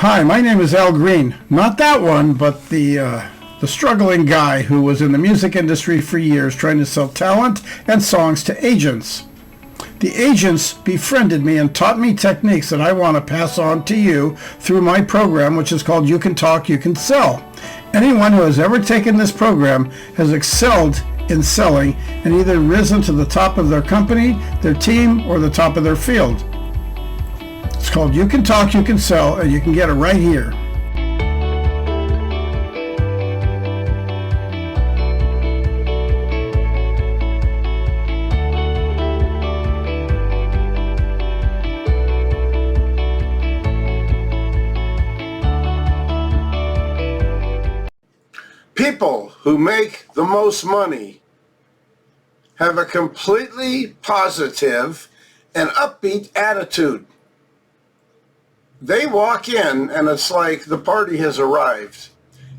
Hi, my name is Al Green. Not that one, but the struggling guy who was in the music industry for years trying to sell talent and songs to agents. The agents befriended me and taught me techniques that I want to pass on to you through my program, which is called You Can Talk, You Can Sell. Anyone who has ever taken this program has excelled in selling and either risen to the top of their company, their team, or the top of their field. It's called You Can Talk, You Can Sell, and you can get it right here. People who make the most money have a completely positive and upbeat attitude. They walk in and it's like the party has arrived.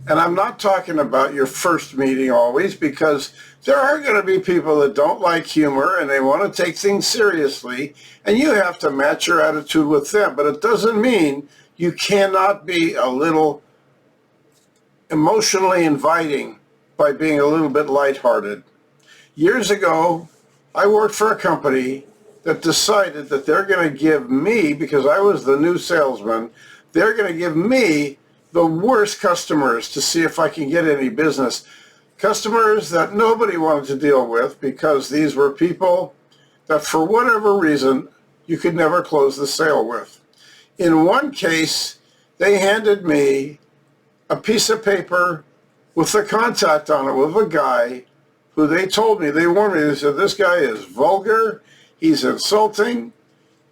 And I'm not talking about your first meeting always, because there are going to be people that don't like humor and they want to take things seriously, and you have to match your attitude with them. But it doesn't mean you cannot be a little emotionally inviting by being a little bit lighthearted. Years ago, I worked for a company that decided that they're going to give me, because I was the new salesman, they're going to give me the worst customers to see if I can get any business. Customers that nobody wanted to deal with, because these were people that for whatever reason you could never close the sale with. In one case, they handed me a piece of paper with a contact on it with a guy who they told me, they warned me, they said, this guy is vulgar, he's insulting,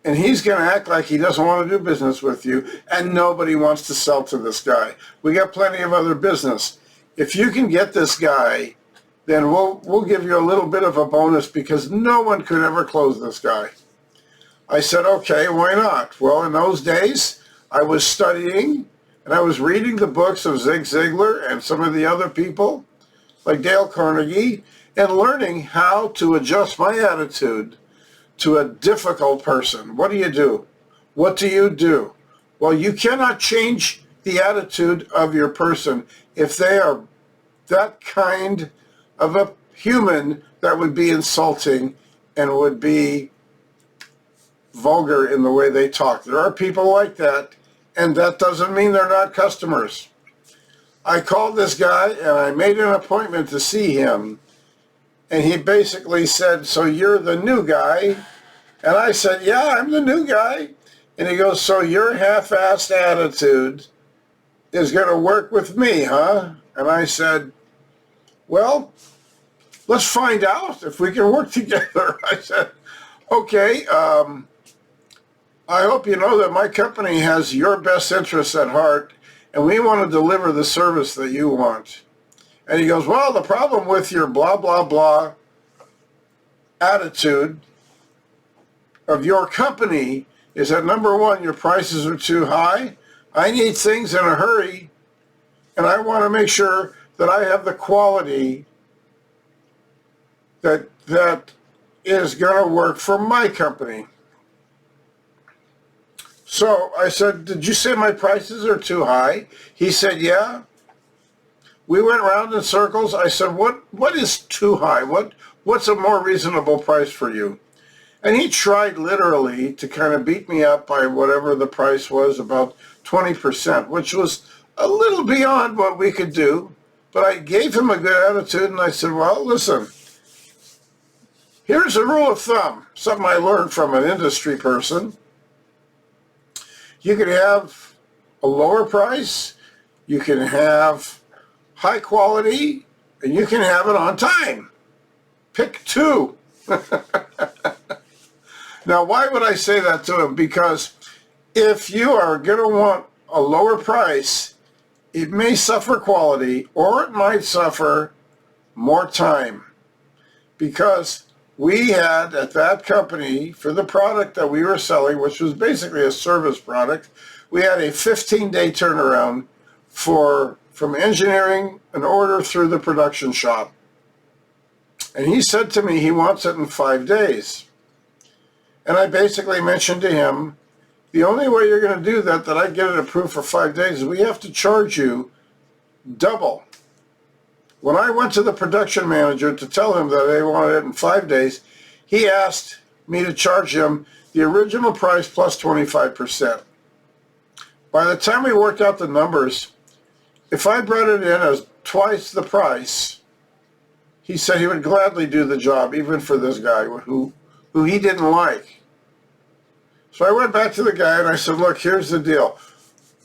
and he's going to act like he doesn't want to do business with you, and nobody wants to sell to this guy. We got plenty of other business. If you can get this guy, then we'll give you a little bit of a bonus, because no one could ever close this guy. I said, okay, why not? Well, in those days, I was studying, and I was reading the books of Zig Ziglar and some of the other people, like Dale Carnegie, and learning how to adjust my attitude to a difficult person. What do? What do you do? Well, you cannot change the attitude of your person if they are that kind of a human that would be insulting and would be vulgar in the way they talk. There are people like that, and that doesn't mean they're not customers. I called this guy and I made an appointment to see him. And he basically said, so you're the new guy? And I said, yeah, I'm the new guy. And he goes, so your half-assed attitude is going to work with me, huh? And I said, well, let's find out if we can work together. I said, okay, I hope you know that my company has your best interests at heart, and we want to deliver the service that you want. And he goes, well, the problem with your blah, blah, blah attitude of your company is that, number one, your prices are too high. I need things in a hurry, and I want to make sure that I have the quality that is going to work for my company. So I said, did you say my prices are too high? He said, yeah. We went round in circles. I said, what is too high? What's a more reasonable price for you? And he tried literally to kind of beat me up by whatever the price was, about 20%, which was a little beyond what we could do. But I gave him a good attitude, and I said, well, listen, here's a rule of thumb, something I learned from an industry person. You can have a lower price, you can have high quality, and you can have it on time. Pick two. Now, why would I say that to him? Because if you are going to want a lower price, it may suffer quality, or it might suffer more time. Because we had, at that company, for the product that we were selling, which was basically a service product, we had a 15-day turnaround from engineering an order through the production shop. And he said to me he wants it in 5 days. And I basically mentioned to him, The only way you're going to do that I get it approved for 5 days, is we have to charge you double. When I went to the production manager to tell him that they wanted it in 5 days, he asked me to charge him the original price plus 25%. By the time we worked out the numbers, if I brought it in as twice the price, he said he would gladly do the job, even for this guy who he didn't like. So I went back to the guy and I said, look, here's the deal.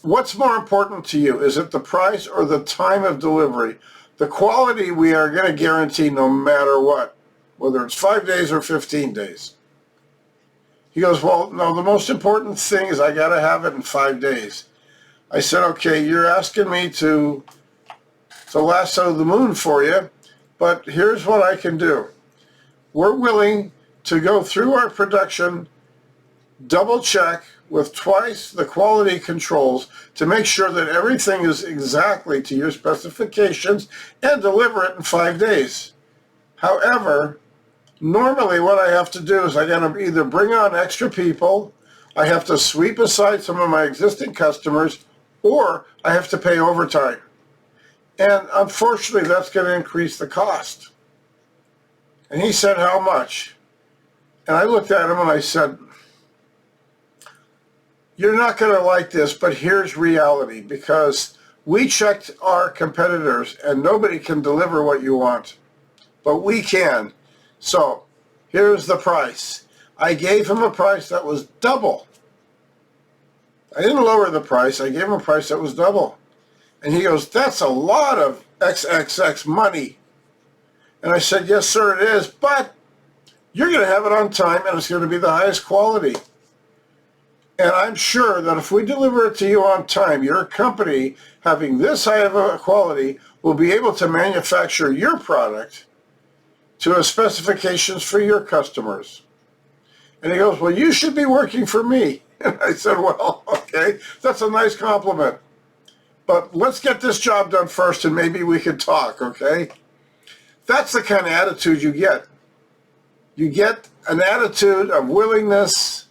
What's more important to you? Is it the price or the time of delivery? The quality we are going to guarantee no matter what, whether it's 5 days or 15 days. He goes, well, no, the most important thing is I got to have it in 5 days. I said, okay, you're asking me to lasso the moon for you, but here's what I can do. We're willing to go through our production, double check with twice the quality controls to make sure that everything is exactly to your specifications and deliver it in 5 days. However, normally what I have to do is I got to either bring on extra people, I have to sweep aside some of my existing customers, or I have to pay overtime. And unfortunately, that's going to increase the cost. And he said, how much? And I looked at him and I said, you're not going to like this, but here's reality, because we checked our competitors and nobody can deliver what you want, but we can. So here's the price. I gave him a price that was double. I didn't lower the price. I gave him a price that was double. And he goes, that's a lot of XXX money. And I said, yes, sir, it is, but you're going to have it on time and it's going to be the highest quality. And I'm sure that if we deliver it to you on time, your company, having this high of a quality, will be able to manufacture your product to a specifications for your customers. And he goes, well, you should be working for me. And I said, well, okay, that's a nice compliment. But let's get this job done first and maybe we could talk, okay? That's the kind of attitude you get. You get an attitude of willingness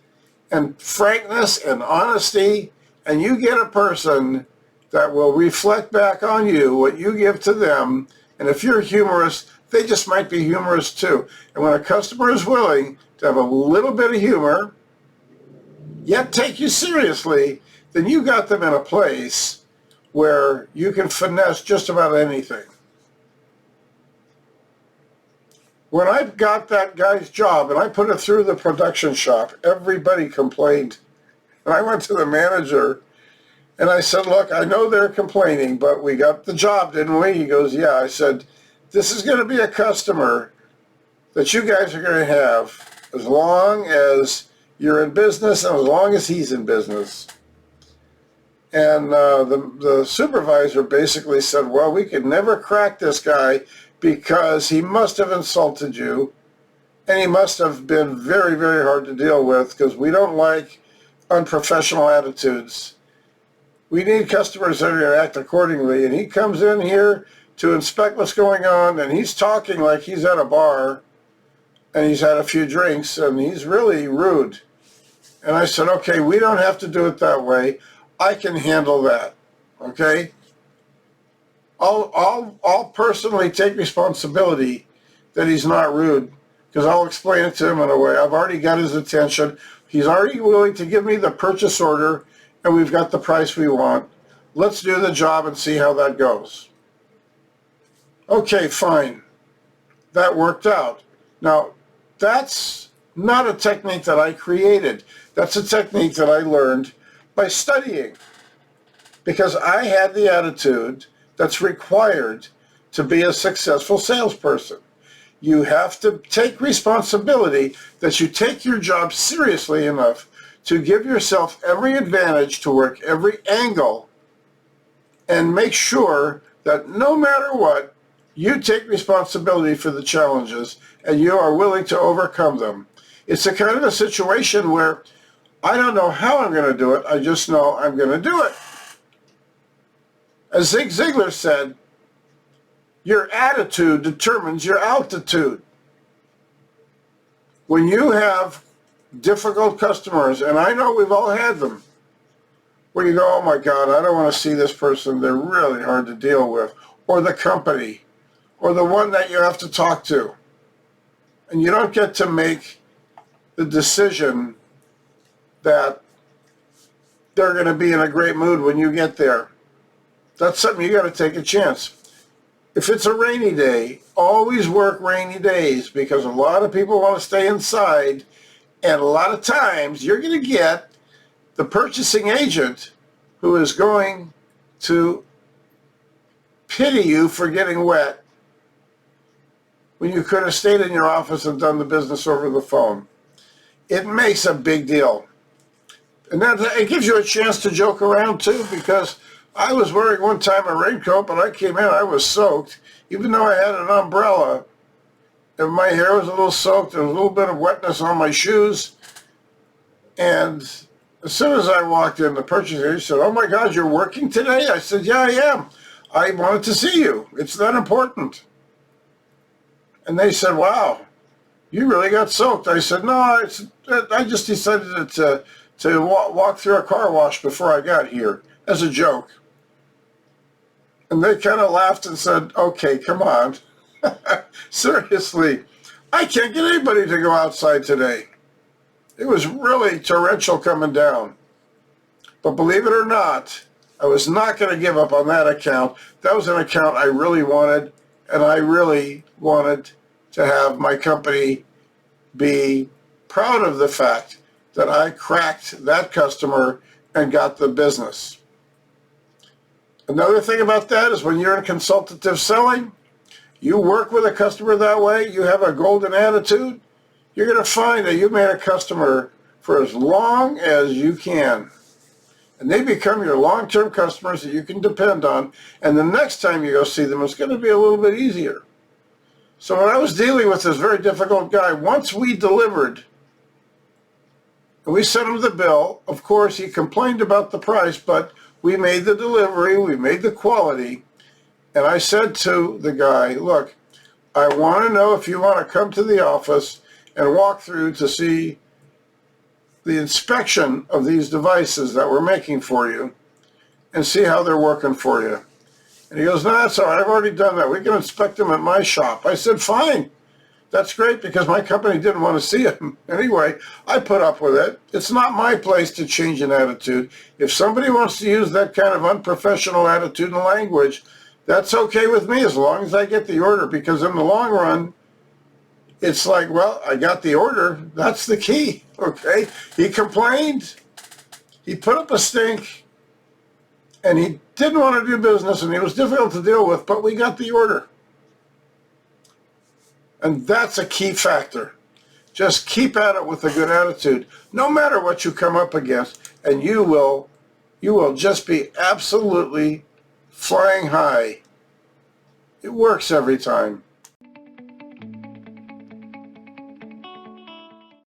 and frankness and honesty, and you get a person that will reflect back on you what you give to them. And if you're humorous, they just might be humorous too. And when a customer is willing to have a little bit of humor, yet take you seriously, then you got them in a place where you can finesse just about anything. When I got that guy's job and I put it through the production shop, everybody complained. And I went to the manager and I said, look, I know they're complaining, but we got the job, didn't we? He goes, yeah. I said, this is going to be a customer that you guys are going to have as long as you're in business and as long as he's in business. And the supervisor basically said, well, we could never crack this guy because he must have insulted you and he must have been very, very hard to deal with because we don't like unprofessional attitudes. We need customers that are going to act accordingly. And he comes in here to inspect what's going on and he's talking like he's at a bar and he's had a few drinks and he's really rude. And I said, okay, we don't have to do it that way. I can handle that, okay? I'll personally take responsibility that he's not rude because I'll explain it to him in a way. I've already got his attention. He's already willing to give me the purchase order and we've got the price we want. Let's do the job and see how that goes. Okay, fine. That worked out. Now, that's not a technique that I created. That's a technique that I learned by studying because I had the attitude that's required to be a successful salesperson. You have to take responsibility that you take your job seriously enough to give yourself every advantage to work every angle and make sure that no matter what, you take responsibility for the challenges and you are willing to overcome them. It's a kind of a situation where I don't know how I'm going to do it. I just know I'm going to do it. As Zig Ziglar said, your attitude determines your altitude. When you have difficult customers, and I know we've all had them, where you go, oh my God, I don't want to see this person. They're really hard to deal with. Or the company, or the one that you have to talk to. And you don't get to make the decision that they're going to be in a great mood when you get there. That's something you got to take a chance. If it's a rainy day, always work rainy days, because a lot of people want to stay inside, and a lot of times you're going to get the purchasing agent who is going to pity you for getting wet when you could have stayed in your office and done the business over the phone. It makes a big deal. And that it gives you a chance to joke around too, because I was wearing one time a raincoat, but I came in, I was soaked, even though I had an umbrella. And my hair was a little soaked, there was a little bit of wetness on my shoes. And as soon as I walked in, the purchasing agent said, oh my God, you're working today? I said, yeah, I am. I wanted to see you. It's that important. And they said, wow, you really got soaked. I said, no, I just decided to walk through a car wash before I got here, as a joke. And they kind of laughed and said, okay, come on. Seriously, I can't get anybody to go outside today. It was really torrential coming down. But believe it or not, I was not going to give up on that account. That was an account I really wanted, and I really wanted to have my company be proud of the fact that I cracked that customer and got the business. Another thing about that is when you're in consultative selling, you work with a customer that way, you have a golden attitude, you're going to find that you've made a customer for as long as you can. And they become your long-term customers that you can depend on. And the next time you go see them, it's going to be a little bit easier. So when I was dealing with this very difficult guy, once we delivered, and we sent him the bill, of course, he complained about the price, but we made the delivery, we made the quality. And I said to the guy, look, I want to know if you want to come to the office and walk through to see the inspection of these devices that we're making for you and see how they're working for you. And he goes, no, that's all right, I've already done that. We can inspect them at my shop. I said, fine. That's great, because my company didn't want to see him. Anyway, I put up with it. It's not my place to change an attitude. If somebody wants to use that kind of unprofessional attitude and language, that's okay with me as long as I get the order, because in the long run, it's like, well, I got the order. That's the key, okay? He complained. He put up a stink, and he didn't want to do business, and he was difficult to deal with, but we got the order. And that's a key factor. Just keep at it with a good attitude, no matter what you come up against, and you will just be absolutely flying high. It works every time.